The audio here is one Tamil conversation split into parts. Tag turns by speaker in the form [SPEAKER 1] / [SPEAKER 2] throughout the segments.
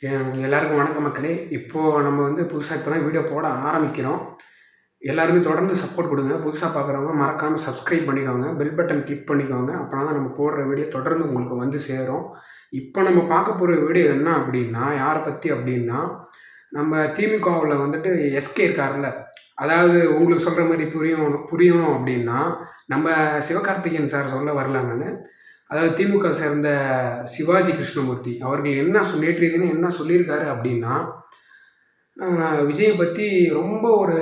[SPEAKER 1] எல்லாருக்கும் வணக்கம் மக்களே. இப்போது நம்ம வந்து புதுசாக இப்போ தான் வீடியோ போட ஆரம்பிக்கிறோம். எல்லாருமே தொடர்ந்து சப்போர்ட் கொடுங்க. புதுசாக பார்க்குறவங்க மறக்காமல் சப்ஸ்கிரைப் பண்ணிக்கோங்க. பெல் பட்டன் கிளிக் பண்ணிக்கோங்க. அப்போனா தான் நம்ம போடுற வீடியோ தொடர்ந்து உங்களுக்கு வந்து சேரும். இப்போ நம்ம பார்க்க போகிற வீடியோ என்ன அப்படின்னா, யாரை பற்றி அப்படின்னா, நம்ம திமுகவில் வந்துட்டு எஸ்கே இருக்கார்ல, அதாவது உங்களுக்கு சொல்கிற மாதிரி புரியும் அப்படின்னா, நம்ம சிவகார்த்திகேயன் சார் சொல்ல வரல நான். அதாவது திமுக சேர்ந்த சிவாஜி கிருஷ்ணமூர்த்தி அவர்கள் நேற்றைய தினம் என்ன சொல்லியிருக்காரு அப்படின்னா, விஜயை பற்றி ரொம்ப ஒரு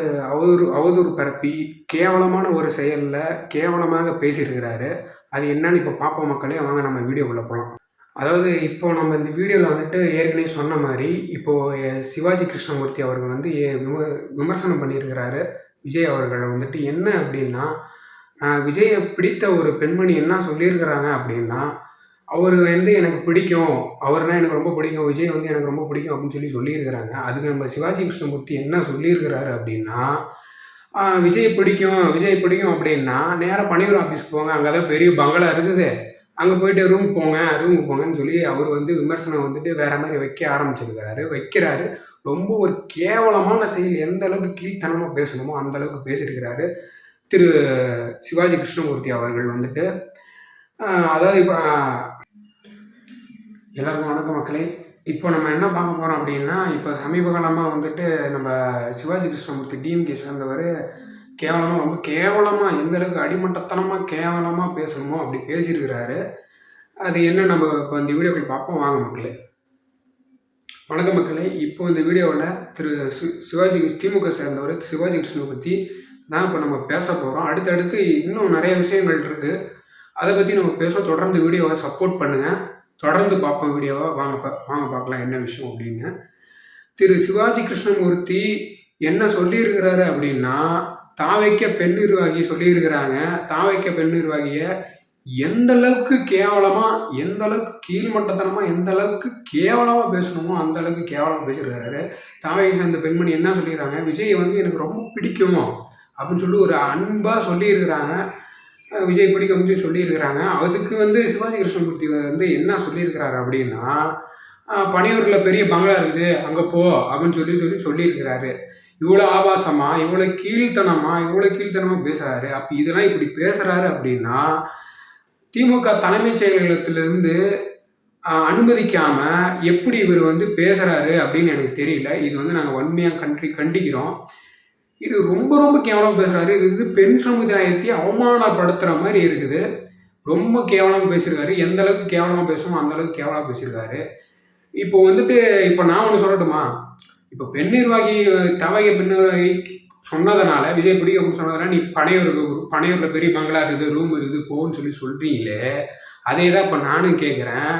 [SPEAKER 1] அவதூறு பரப்பி கேவலமான ஒரு செயலில் கேவலமாக பேசியிருக்கிறாரு. அது என்னன்னு இப்போ பார்ப்போம் மக்களே. வாங்க நம்ம வீடியோக்குள்ளே போகலாம். அதாவது இப்போ நம்ம இந்த வீடியோவில் வந்துட்டு ஏற்கனவே சொன்ன மாதிரி இப்போது சிவாஜி கிருஷ்ணமூர்த்தி அவர்கள் வந்து விமர்சனம் பண்ணியிருக்கிறாரு விஜய் அவர்களை வந்துட்டு. என்ன அப்படின்னா, விஜயை பிடித்த ஒரு பெண்மணி என்ன சொல்லியிருக்கிறாங்க அப்படின்னா, அவர் வந்து எனக்கு பிடிக்கும், அவர்னா எனக்கு ரொம்ப பிடிக்கும், விஜய் வந்து எனக்கு ரொம்ப பிடிக்கும் அப்படின்னு சொல்லியிருக்கிறாங்க. அதுக்கு நம்ம சிவாஜி கிருஷ்ணமூர்த்தி என்ன சொல்லியிருக்கிறாரு அப்படின்னா, விஜய் பிடிக்கும் அப்படின்னா நேராக பணியூர் ஆஃபீஸ்க்கு போங்க, அங்கே தான் பெரிய பங்களா இருக்குது, அங்கே போயிட்டு ரூமுக்கு போங்கன்னு சொல்லி அவர் வந்து விமர்சனம் வந்துட்டு வேற மாதிரி வைக்கிறாரு. ரொம்ப ஒரு கேவலமான செயல், எந்த அளவுக்கு கீழ்த்தனமாக பேசணுமோ அந்த அளவுக்கு பேசியிருக்கிறாரு திரு சிவாஜி கிருஷ்ணமூர்த்தி அவர்கள் வந்துட்டு. அதாவது இப்போ எல்லாருக்கும் வணக்கம் மக்களே. இப்போ நம்ம என்ன பார்க்க போகிறோம் அப்படின்னா, இப்போ சமீப காலமாக வந்துட்டு நம்ம சிவாஜி கிருஷ்ணமூர்த்தி டிஎம்கே சேர்ந்தவர் ரொம்ப கேவலமாக எந்த அளவுக்கு அடிமட்டத்தனமாக கேவலமாக பேசணுமோ அப்படி பேசியிருக்கிறாரு. அது என்ன நம்ம இப்போ இந்த வீடியோக்கள் பார்ப்போம். வாங்க மக்களே. வணக்கம் மக்களே. இப்போ இந்த வீடியோவில் திரு சிவாஜி திமுக சேர்ந்தவர் சிவாஜி கிருஷ்ணமூர்த்தி தான் இப்போ நம்ம பேச போகிறோம். அடுத்தடுத்து இன்னும் நிறைய விஷயங்கள் இருக்குது, அதை பற்றி நம்ம பேச. தொடர்ந்து வீடியோவை சப்போர்ட் பண்ணுங்கள், தொடர்ந்து பார்ப்போம் வீடியோவை. வாங்க பார்க்கலாம் என்ன விஷயம் அப்படின்னு. திரு சிவாஜி கிருஷ்ணமூர்த்தி என்ன சொல்லியிருக்கிறாரு அப்படின்னா, தாவைக்க பெண் நிர்வாகி சொல்லியிருக்கிறாங்க. தாவைக்க பெண் நிர்வாகியை எந்த அளவுக்கு கேவலமாக, எந்த அளவுக்கு கீழ்மட்டத்தனமாக, எந்த அளவுக்கு கேவலமாக பேசணுமோ அந்த அளவுக்கு கேவலமாக பேசியிருக்கிறாரு. தாவையை சேர்ந்த பெண்மணி என்ன சொல்லிடுறாங்க, விஜய் வந்து எனக்கு ரொம்ப பிடிக்கும் அப்படின்னு சொல்லி ஒரு அன்பாக சொல்லியிருக்கிறாங்க. விஜய் பிடிக்கும் அப்படின்னு சொல்லியிருக்கிறாங்க. அதுக்கு வந்து சிவாஜி கிருஷ்ணமூர்த்தி வந்து என்ன சொல்லியிருக்கிறாரு அப்படின்னா, பனையூரில் பெரிய பங்களா இருக்குது, அங்கே போ அப்படின்னு சொல்லியிருக்கிறாரு. இவ்வளோ ஆபாசமாக, இவ்வளோ கீழ்த்தனமாக பேசுகிறாரு. அப்போ இதெல்லாம் இப்படி பேசுகிறாரு அப்படின்னா, திமுக தலைமைச் செயலகத்திலிருந்து அனுமதிக்காமல் எப்படி இவர் வந்து பேசுகிறாரு அப்படின்னு எனக்கு தெரியல. இது வந்து நாங்கள் வன்மையாக கண்டிக்கிறோம். இது ரொம்ப ரொம்ப கேவலமாக பேசுகிறாரு. இது வந்து பெண் சமுதாயத்தை அவமானப்படுத்துகிற மாதிரி இருக்குது. ரொம்ப கேவலமாக பேசியிருக்காரு. எந்த அளவுக்கு கேவலமாக பேசணுமோ அந்த அளவுக்கு கேவலமாக பேசியிருக்காரு. இப்போ வந்துட்டு இப்போ நான் ஒன்று சொல்லட்டுமா, இப்போ பெண் நிர்வாகி தவகை பெண் நிர்வாகி சொன்னதுனால, விஜய் பிடிக்கும் அப்படின்னு சொன்னதுனால, நீ பனையூரில் பெரிய பங்களா இருக்குது, ரூம் இருக்குது, போன்னு சொல்கிறீங்களே, அதே தான் இப்போ நானும் கேட்குறேன்.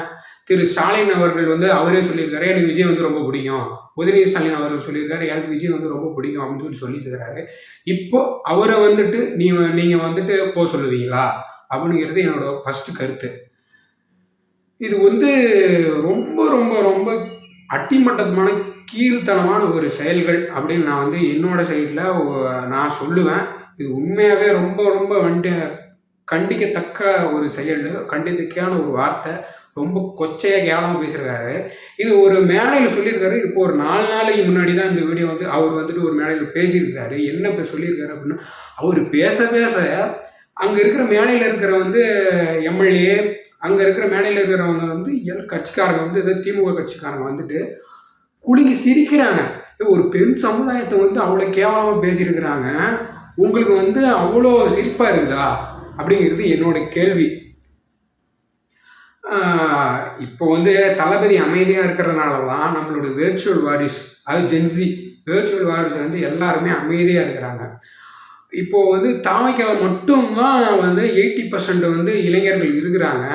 [SPEAKER 1] திரு ஸ்டாலின் அவர்கள் வந்து அவரே சொல்லியிருக்காரு, எனக்கு விஜய் வந்து ரொம்ப பிடிக்கும். உதயநிதி ஸ்டாலின் அவர்கள் சொல்லியிருக்காரு, எனக்கு விஜய் வந்து ரொம்ப பிடிக்கும் அப்படின்னு சொல்லியிருக்கிறாரு. இப்போ அவரை வந்துட்டு நீங்கள் வந்துட்டு போக சொல்லுவீங்களா அப்படிங்கிறது என்னோட ஃபர்ஸ்ட் கருத்து. இது வந்து ரொம்ப ரொம்ப ரொம்ப அட்டிமட்டமான கீழ்த்தனமான ஒரு செயல்கள் அப்படின்னு நான் வந்து என்னோட சைடில் நான் சொல்லுவேன். இது உண்மையாகவே ரொம்ப ரொம்ப வந்துட்டு கண்டிக்கத்தக்க ஒரு செயல், கண்டிக்கத்தக்கான ஒரு வார்த்தை. ரொம்ப கொச்சையாக கேவலமாக பேசியிருக்காரு. இது ஒரு மேடையில் சொல்லியிருக்காரு. இப்போ ஒரு 4 நாளைக்கு முன்னாடி தான் இந்த வீடியோ வந்து அவர் வந்துட்டு ஒரு மேடையில் பேசியிருக்காரு. என்ன சொல்லியிருக்காரு அப்படின்னா, அவர் பேச அங்கே இருக்கிற மேடையில் இருக்கிற வந்து எம்எல்ஏ, அங்கே இருக்கிற மேடையில் இருக்கிறவங்க வந்து கட்சிக்காரங்க வந்து ஏதோ திமுக கட்சிக்காரங்க வந்துட்டு குலுங்கி சிரிக்கிறாங்க. ஒரு பெண் சமுதாயத்தை வந்து அவ்வளோ கேவலமாக பேசியிருக்கிறாங்க, உங்களுக்கு வந்து அவ்வளோ சிரிப்பாக இருக்குதா அப்படிங்கிறது என்னோட கேள்வி. இப்போ வந்து தளபதி அமைதியாக இருக்கிறதுனால தான் நம்மளுடைய வேர்ச்சுவல் வாரிஸ், அது ஜென்சி வேர்ச்சுவல் வாரிஸ் வந்து எல்லாருமே அமைதியாக இருக்கிறாங்க. இப்போது வந்து தாமைக்கால மட்டும்தான் வந்து 80% வந்து இளைஞர்கள் இருக்கிறாங்க.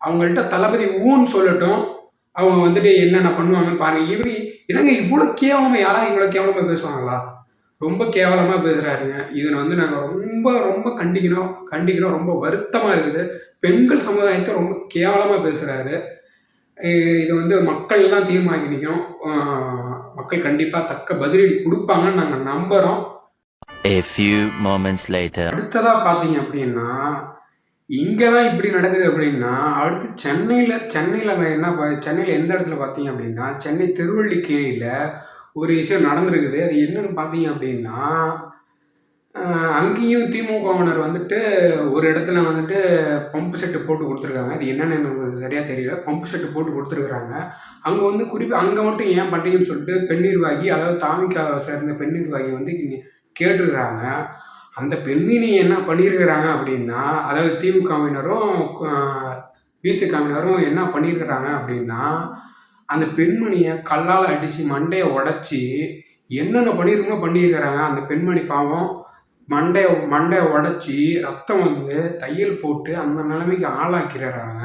[SPEAKER 1] அவங்கள்ட்ட தளபதி ஊன்னு சொல்லட்டும், அவங்க வந்துட்டு என்னென்ன பண்ணுவாங்கன்னு பாருங்கள். என்னங்க இவ்வளோ கேவலமாக, யாராவது இவ்வளோ கேவலமாக பேசுவாங்களா? ரொம்ப கேவலமாக பேசுகிறாருங்க. இதை வந்து நாங்கள் ரொம்ப ரொம்ப கண்டிக்கிறோம். ரொம்ப வருத்தமாக இருக்குது. பெண்கள் சமுதாயத்தை ரொம்ப கேவலமாக பேசுகிறாரு. இது வந்து மக்கள் தான் தீர்மானிக்கணும். மக்கள் கண்டிப்பாக தக்க பதிலடி கொடுப்பாங்கன்னு நாங்கள் நம்புகிறோம்.
[SPEAKER 2] A few moments later.
[SPEAKER 1] அடுத்ததாக பார்த்தீங்க அப்படின்னா, இங்கே தான் இப்படி நடக்குது அப்படின்னா, அடுத்து சென்னையில் நான் சென்னையில் எந்த இடத்துல பார்த்தீங்க அப்படின்னா, சென்னை திருவல்லிக்கேணியில ஒரு விஷயம் நடந்திருக்குது. அது என்னன்னு பார்த்தீங்க அப்படின்னா, அங்கேயும் திமுகவினர் வந்துட்டு ஒரு இடத்துல வந்துட்டு பம்பு செட்டு போட்டு கொடுத்துருக்காங்க. அது என்னன்னு எனக்கு சரியா தெரியல. பம்பு செட்டு போட்டு கொடுத்துருக்குறாங்க. அங்கே வந்து அங்கே மட்டும் ஏன் பண்ணுறீங்கன்னு சொல்லிட்டு பெண் நிர்வாகி, அதாவது தாமிக்காவை சேர்ந்த பெண் நிர்வாகி வந்து கேட்டிருக்கிறாங்க. அந்த பெண்மணி என்ன பண்ணியிருக்கிறாங்க அப்படின்னா, அதாவது திமுகவினரும் விசிகவினரும் என்ன பண்ணியிருக்கிறாங்க அப்படின்னா, அந்த பெண்மணியை கல்லால் அடித்து மண்டையை உடைச்சி என்னென்ன பண்ணியிருக்கிறாங்க. அந்த பெண்மணி பாவம் மண்டையை உடைச்சி ரத்தம் வந்து தையல் போட்டு அந்த நிலைமைக்கு ஆளாக்கிறாங்க.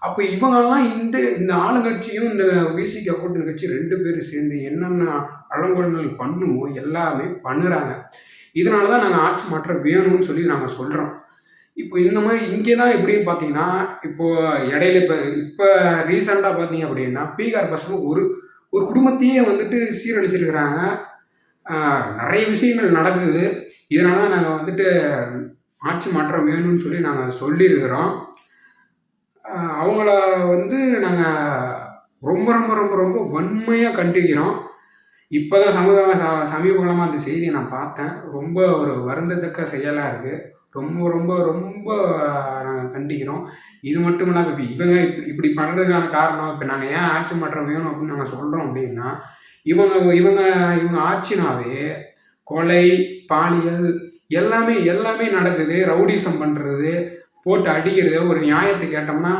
[SPEAKER 1] அப்போ இவங்கெல்லாம் இந்த ஆளுங்கட்சியும் இந்த விசிக கூட்டணி கட்சி 2 பேரும் சேர்ந்து என்னென்ன அலங்கோலங்கள் பண்ணுமோ எல்லாமே பண்ணுறாங்க. இதனால தான் நாங்கள் ஆட்சி மாற்றம் வேணும்னு சொல்லி நாங்கள் சொல்கிறோம். இப்போ இந்த மாதிரி இங்கே தான் எப்படின்னு பார்த்தீங்கன்னா, இப்போது இடையில இப்போ ரீசெண்டாக பார்த்தீங்க அப்படின்னா, பீகார் பசங்க ஒரு ஒரு குடும்பத்தையே வந்துட்டு சீரழிச்சிருக்கிறாங்க. நிறைய விஷயங்கள் நடக்குது. இதனால தான் நாங்கள் வந்துட்டு ஆட்சி மாற்றம் வேணும்னு சொல்லி நாங்கள் சொல்லியிருக்கிறோம். அவங்கள வந்து நாங்கள் ரொம்ப ரொம்ப ரொம்ப ரொம்ப வன்மையாக கண்டிக்கிறோம். இப்போ தான் சமீப காலமாக அந்த செய்தியை நான் பார்த்தேன். ரொம்ப ஒரு வருந்தத்தக்க செயலாக இருக்குது. ரொம்ப ரொம்ப ரொம்ப நாங்கள் கண்டிக்கிறோம். இது மட்டும் இல்லாமல் இப்போ இவங்க இப்படி பண்ணுறதுக்கான காரணம், இப்போ நாங்கள் ஏன் ஆட்சி மாற்றம் வேணும் அப்படின்னு நாங்கள் சொல்கிறோம் அப்படின்னா, இவங்க இவங்க இவங்க ஆட்சினாவே கொலை, பாலியல் எல்லாமே நடக்குது. ரவுடிசம் பண்ணுறது, போட்டு அடிக்கிறது, ஒரு நியாயத்தை கேட்டோம்னா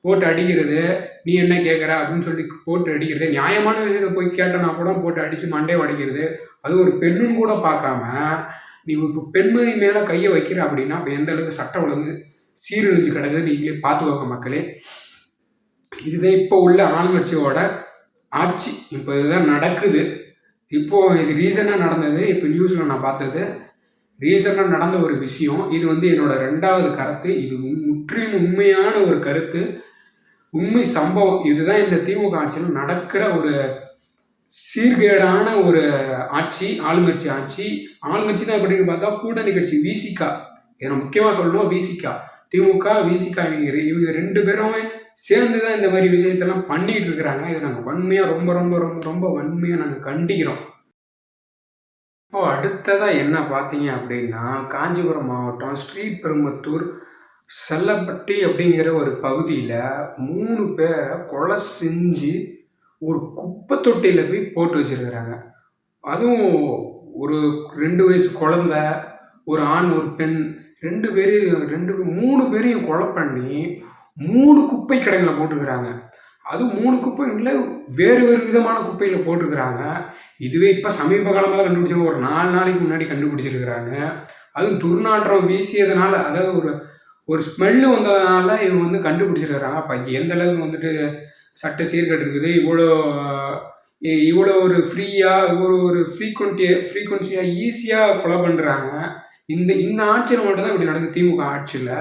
[SPEAKER 1] போட்டு அடிக்கிறது, நீ என்ன கேட்குற அப்படின்னு சொல்லி போட்டு அடிக்கிறது, நியாயமான விஷயத்தை போய் கேட்டோன்னா கூட போட்டு அடித்து மண்டையை உடைக்கிறது. அது ஒரு பெண்ணுன்னு கூட பார்க்காம நீ இப்போ பெண்மணி மேலே கையை வைக்கிற அப்படின்னா இப்போ எந்த அளவுக்கு சட்டம் ஒழுங்கு சீரழிஞ்சு கிடக்குது நீங்களே பார்த்துக்கோங்க மக்களே. இதுதான் இப்போ உள்ள ஆளுங்கட்சியோட ஆட்சி. இப்போ இதுதான் நடக்குது. இப்போது இது ரீசனாக நடந்தது. இப்போ நியூஸில் நான் பார்த்தது ரீசனாக நடந்த ஒரு விஷயம். இது வந்து என்னோட 2வது கருத்து. இது முற்றிலும் உண்மையான ஒரு கருத்து, உண்மை சம்பவம். இதுதான் இந்த திமுக ஆட்சியில் நடக்கிற ஒரு சீர்கேடான ஒரு ஆட்சி, ஆளுங்கட்சி ஆட்சி. ஆளுங்கட்சி தான் எப்படின்னு பார்த்தா கூட்டணி கட்சி விசிக. ஏன்னா முக்கியமாக சொல்லணும், விசிக, திமுக, விசிக இவங்க 2 பேருமே சேர்ந்து தான் இந்த மாதிரி விஷயத்தெல்லாம் பண்ணிகிட்டு இருக்கிறாங்க. இதை நாங்கள் வன்மையாக ரொம்ப ரொம்ப ரொம்ப ரொம்ப வன்மையாக நாங்கள் கண்டிக்கிறோம். இப்போ அடுத்ததாக என்ன பார்த்தீங்க அப்படின்னா, காஞ்சிபுரம் மாவட்டம் ஸ்ரீபெரும்புத்தூர் செல்லப்பட்டி அப்படிங்கிற ஒரு பகுதியில் 3 பேரை கொலை செஞ்சு ஒரு குப்பை தொட்டியில் போய் போட்டு வச்சிருக்கிறாங்க. அதுவும் ஒரு 2 வயசு குழந்த, ஒரு ஆண், ஒரு பெண், 3 பேரையும் கொலை பண்ணி 3 குப்பை கிடங்கில் போட்டுருக்கிறாங்க. அதுவும் 3 குப்பைகள வேறு விதமான குப்பையில் போட்டிருக்கிறாங்க. இதுவே இப்போ சமீப காலமாக தான் கண்டுபிடிச்சாங்க. ஒரு 4 நாளைக்கு முன்னாடி கண்டுபிடிச்சிருக்கிறாங்க. அதுவும் துர்நாற்றம் வீசியதுனால, அதாவது ஒரு ஸ்மெல்லு வந்ததுனால இவங்க வந்து கண்டுபிடிச்சிருக்கிறாங்க. அப்போ எந்த அளவுக்கு வந்துட்டு சட்ட சீர்கேடு இருக்குது. இவ்வளோ ஒரு ஃப்ரீயாக ஒரு ஃப்ரீக்வன்சியாக ஈஸியாக கொலை பண்ணுறாங்க. இந்த ஆட்சியில் மட்டும்தான் இப்படி நடக்குது திமுக ஆட்சியில்.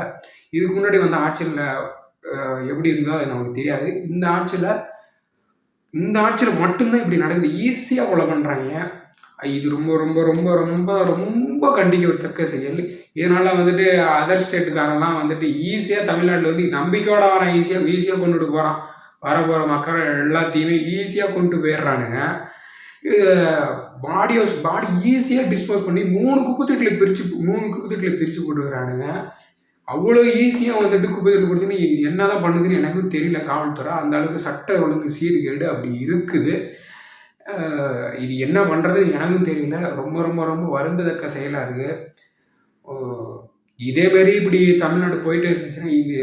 [SPEAKER 1] இதுக்கு முன்னாடி வந்த ஆட்சியில் எப்படி இருந்தோ அது நமக்கு தெரியாது. இந்த ஆட்சியில் மட்டும்தான் இப்படி நடக்குது. ஈஸியாக கொலை பண்ணுறாங்க. இது ரொம்ப ரொம்ப ரொம்ப ரொம்ப ரொம்ப கண்டிக்கத்தக்க செயல். இதனால் வந்துட்டு அதர் ஸ்டேட்டுக்காரெல்லாம் வந்துட்டு ஈஸியாக தமிழ்நாட்டில் வந்து நம்பிக்கையோட வரான், ஈஸியாக கொண்டுட்டு போகிறான். வரப்போகிற மக்கள் எல்லாத்தையுமே ஈஸியாக கொண்டு போயிடுறானுங்க. பாடி ஈஸியாக டிஸ்போஸ் பண்ணி 3 குப்பைத்தொட்டியில் பிரித்து போட்டுக்கிறானுங்க. அவ்வளோ ஈஸியாக வந்துட்டு குப்பைத்தொட்டியில் கொடுத்துன்னு என்ன தான் பண்ணுதுன்னு எனக்கும் தெரியல காவல்துறை. அந்த அளவுக்கு சட்ட ஒழுங்கு சீர்கேடு அப்படி இருக்குது. இது என்ன பண்ணுறதுன்னு எனக்கும் தெரியல. ரொம்ப ரொம்ப ரொம்ப வருந்தத்தக்க செயலாக இருக்குது. இதேமாரி இப்படி தமிழ்நாடு போயிட்டு இருந்துச்சுன்னா இது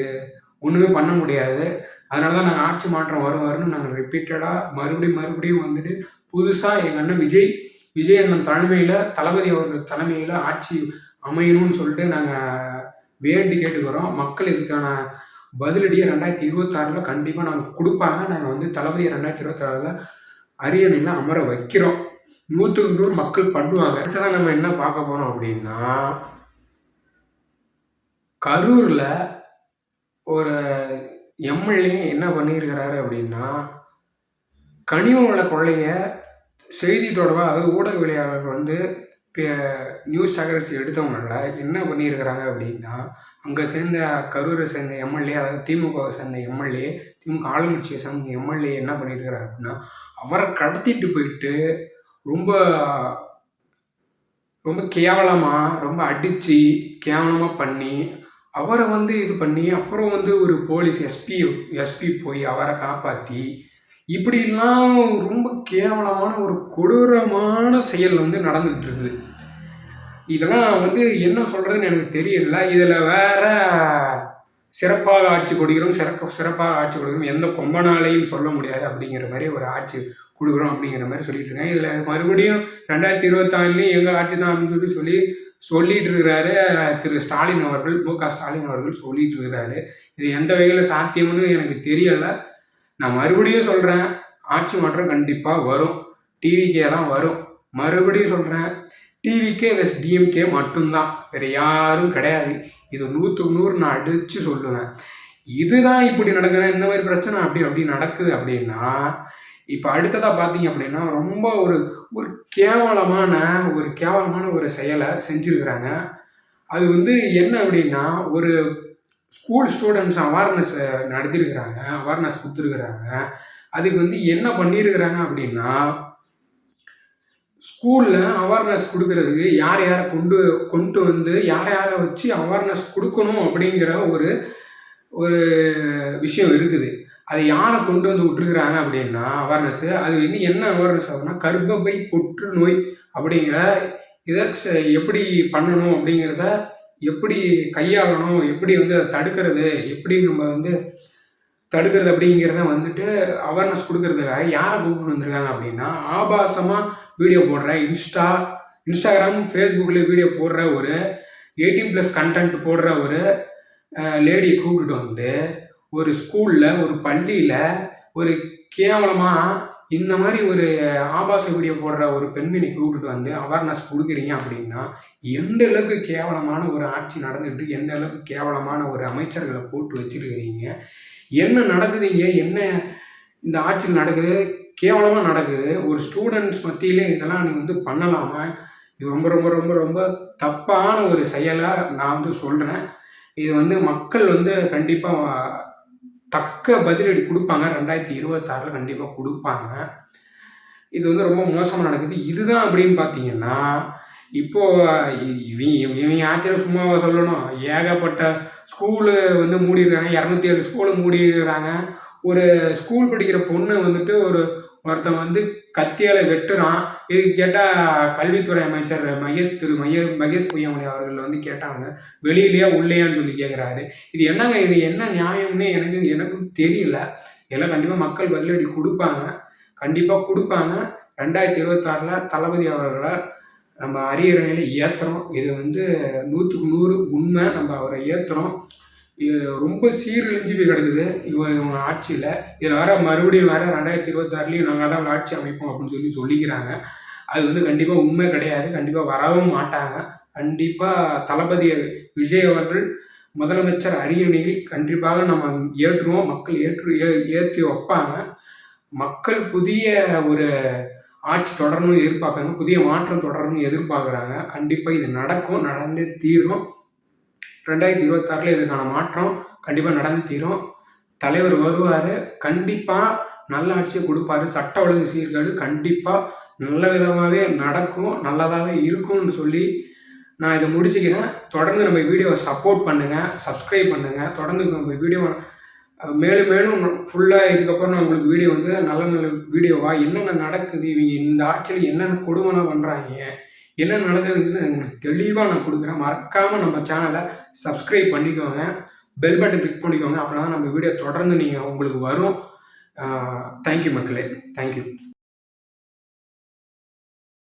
[SPEAKER 1] ஒன்றுமே பண்ண முடியாது. அதனால தான் நாங்கள் ஆட்சி மாற்றம் வரும்னு நாங்கள் ரிப்பீட்டடாக மறுபடியும் வந்துட்டு புதுசாக எங்கள் அண்ணன் விஜய் அண்ணன் தலைமையில், தளபதி அவர்கள் தலைமையில் ஆட்சி அமையணும்னு சொல்லிட்டு நாங்கள் வேண்டி கேட்டுக்கிறோம். மக்கள் இதுக்கான பதிலடியை 2026 கண்டிப்பாக நாங்கள் கொடுப்பாங்க. நாங்கள் வந்து தளபதியை 2026 அரியணையில் அமர வைக்கிறோம். 100க்கு 100 மக்கள் பண்ணுவாங்க. அடுத்ததான் நம்ம என்ன பார்க்க போகிறோம் அப்படின்னா, கரூரில் ஒரு எம்எல்ஏ என்ன பண்ணியிருக்கிறாரு அப்படின்னா, கனிம வள கொள்ளையை செய்தி தொடர்பாக, அதாவது ஊடகவியலாளர்கள் வந்து இப்போ நியூஸ் சேகரித்து எடுத்தவங்கள என்ன பண்ணியிருக்கிறாங்க அப்படின்னா, அங்கே சேர்ந்த கரூரை சேர்ந்த எம்எல்ஏ, அதாவது திமுகவை சேர்ந்த எம்எல்ஏ, திமுக ஆளுங்கட்சியை சேர்ந்த எம்எல்ஏ என்ன பண்ணியிருக்கிறாரு அப்படின்னா, அவரை கடத்திட்டு போயிட்டு ரொம்ப ரொம்ப கேவலமா, ரொம்ப அடிச்சு, கேவலமா பண்ணி, அவர இது பண்ணி, அப்புறம் ஒரு போலீஸ் எஸ்பி போய் அவர காப்பாத்தி, இப்படிலாம் ரொம்ப கேவலமான ஒரு கொடூரமான செயல் நடந்துகிட்டு இருக்குது. இதெல்லாம் என்ன சொல்றதுன்னு எனக்கு தெரியல. இதுல வேற சிறப்பாக ஆட்சி கொடுக்கிறோம், சிறப்பாக ஆட்சி கொடுக்கிறோம், எந்த கொம்பனாலையும் சொல்ல முடியாது அப்படிங்கிற மாதிரி ஒரு ஆட்சி கொடுக்குறோம் அப்படிங்கிற மாதிரி சொல்லிட்டு இருக்காங்க. இதில் மறுபடியும் 2024 எங்கள் ஆட்சி தான் அப்படின்னு சொல்லிட்டு இருக்கிறாரு திரு ஸ்டாலின் அவர்கள், மு.க. ஸ்டாலின் அவர்கள் சொல்லிட்டு இருக்கிறாரு. இது எந்த வகையில் சாத்தியம்னு எனக்கு தெரியலை. நான் மறுபடியும் சொல்கிறேன், ஆட்சி மாற்றம் கண்டிப்பாக வரும், டிவிக்கே தான் வரும். மறுபடியும் சொல்கிறேன், டிவிக்கே வெஸ் டிஎம்கே மட்டும்தான், வேறு யாரும் கிடையாது. இது 100க்கு 100 நான் அடித்து சொல்லுவேன். இதுதான் இப்படி நடக்குது, இந்த மாதிரி பிரச்சனை அப்படி நடக்குது அப்படின்னா, இப்போ அடுத்ததாக பார்த்தீங்க அப்படின்னா ரொம்ப ஒரு கேவலமான ஒரு செயலை செஞ்சுருக்கிறாங்க. அது என்ன அப்படின்னா, ஒரு ஸ்கூல் ஸ்டூடெண்ட்ஸ் அவேர்னஸ் நடத்திருக்கிறாங்க, அவேர்னஸ் கொடுத்துருக்குறாங்க. அதுக்கு என்ன பண்ணியிருக்கிறாங்க அப்படின்னா, ஸ்கூலில் அவேர்னஸ் கொடுக்கறதுக்கு யாரை கொண்டு வந்து யாரை வச்சு அவேர்னஸ் கொடுக்கணும் அப்படிங்கிற ஒரு விஷயம் இருக்குது. அதை யாரை கொண்டு வந்து விட்டுருக்குறாங்க அப்படின்னா அவேர்னஸ்ஸு, அது என்ன அவேர்னஸ் ஆகுதுன்னா, கர்ப்பப்பை புற்றுநோய் அப்படிங்கிற இதை எப்படி பண்ணணும் அப்படிங்கிறத, எப்படி கையாளணும், எப்படி அதை தடுக்கிறது, எப்படி நம்ம தடுக்கிறது அப்படிங்கிறத அவேர்னஸ் கொடுக்கறதுக்காக யாரை கூப்பிட்டு வந்திருக்காங்க அப்படின்னா, ஆபாசமாக வீடியோ போடுற இன்ஸ்டாகிராம், ஃபேஸ்புக்கில் வீடியோ போடுற ஒரு 18+ கண்டென்ட் போடுற ஒரு லேடியை கூப்பிட்டு வந்து ஒரு ஸ்கூலில், ஒரு பள்ளியில் ஒரு கேவலமாக இந்த மாதிரி ஒரு ஆபாச வீடியோ போடுற ஒரு பெண்மணி கூப்பிட்டு வந்து அவேர்னஸ் கொடுக்குறீங்க அப்படின்னா, எந்த அளவுக்கு கேவலமான ஒரு ஆட்சி நடந்துட்டு, எந்த அளவுக்கு கேவலமான ஒரு அமைச்சர்களை போட்டு வச்சுருக்கிறீங்க, என்ன நடக்குதுங்க, என்ன இந்த ஆட்சியில் நடக்குது, கேவலமாக நடக்குது. ஒரு ஸ்டூடெண்ட்ஸ் மத்தியிலே இதெல்லாம் நீங்கள் பண்ணலாமா? இது ரொம்ப ரொம்ப ரொம்ப ரொம்ப தப்பான ஒரு செயலாக நான் சொல்கிறேன். இது மக்கள் கண்டிப்பாக தக்க பதிலடி கொடுப்பாங்க. 2026 கண்டிப்பாக கொடுப்பாங்க. இது ரொம்ப மோசமாக நடக்குது. இதுதான் அப்படின்னு பார்த்தீங்கன்னா, இப்போது இவங்க ஆட்சியில் சும்மாவா சொல்லணும், ஏகப்பட்ட ஸ்கூலு மூடியிருக்காங்க, 207 ஸ்கூலு மூடியிருக்கிறாங்க. ஒரு ஸ்கூல் படிக்கிற பொண்ணு ஒருத்தன் கத்தியால் வெட்டுறான். இதுக்கு கேட்டால் கல்வித்துறை அமைச்சர் மகேஷ் பொய்யாமொழி அவர்கள் கேட்டாங்க, வெளியிலையா உள்ளேயான்னு சொல்லி கேட்குறாரு. இது என்னங்க, இது என்ன நியாயம்னு எனக்கும் தெரியல. இதெல்லாம் கண்டிப்பாக மக்கள் பதிலடி கொடுப்பாங்க, கண்டிப்பாக கொடுப்பாங்க. 2026 தளபதி அவர்களை நம்ம அரியணையில் ஏற்றுறோம். இது 100க்கு 100 உண்மை. நம்ம அவரை ஏற்றுறோம். இது ரொம்ப சீரழிஞ்சு போய் கிடக்குது இவங்க ஆட்சியில். இதில் மறுபடியும் 2026 நாங்கள் தான் ஆட்சி அமைப்போம் அப்படின்னு சொல்லிக்கிறாங்க. அது கண்டிப்பாக உண்மை கிடையாது. கண்டிப்பாக வரவும் மாட்டாங்க. கண்டிப்பாக தளபதி விஜய் அவர்கள் முதலமைச்சர் அரியணையில் கண்டிப்பாக நம்ம ஏற்றுவோம். மக்கள் ஏற்றி வைப்பாங்க. மக்கள் புதிய ஒரு ஆட்சி தொடரணும்னு எதிர்பார்க்குறாங்க, புதிய மாற்றம் தொடரணும்னு எதிர்பார்க்குறாங்க. கண்டிப்பாக இது நடக்கும், நடந்தே தீரும். 2026 இதுக்கான மாற்றம் கண்டிப்பாக நடந்து தீரும். தலைவர் வருவார், கண்டிப்பாக நல்ல ஆட்சியை கொடுப்பாரு. சட்ட ஒழுங்கு சீர்கேடு கண்டிப்பாக நல்ல விதமாகவே நடக்கும், நல்லதாகவே இருக்கும்னு நான் இதை முடிச்சுக்கிறேன். தொடர்ந்து நம்ம வீடியோவை சப்போர்ட் பண்ணுங்கள், சப்ஸ்கிரைப் பண்ணுங்கள். தொடர்ந்து நம்ம வீடியோ மேலும் மேலும் ஃபுல்லாக இதுக்கப்புறம் நான் உங்களுக்கு வீடியோ நல்ல நல்ல வீடியோவாக என்னென்ன நடக்குது, இவங்க இந்த ஆட்சியில் என்னென்ன கொடுமை பண்ணுறாங்க, என்ன நடக்குதுன்னு உங்களுக்கு தெளிவாக நான் கொடுக்குறேன். மறக்காமல் நம்ம சேனலை சப்ஸ்கிரைப் பண்ணிக்கோங்க, பெல் பட்டன் கிளிக் பண்ணிக்கோங்க. அப்படின்னா நம்ம வீடியோ தொடர்ந்து உங்களுக்கு வரும். தேங்க்யூ மக்களே, தேங்க்யூ.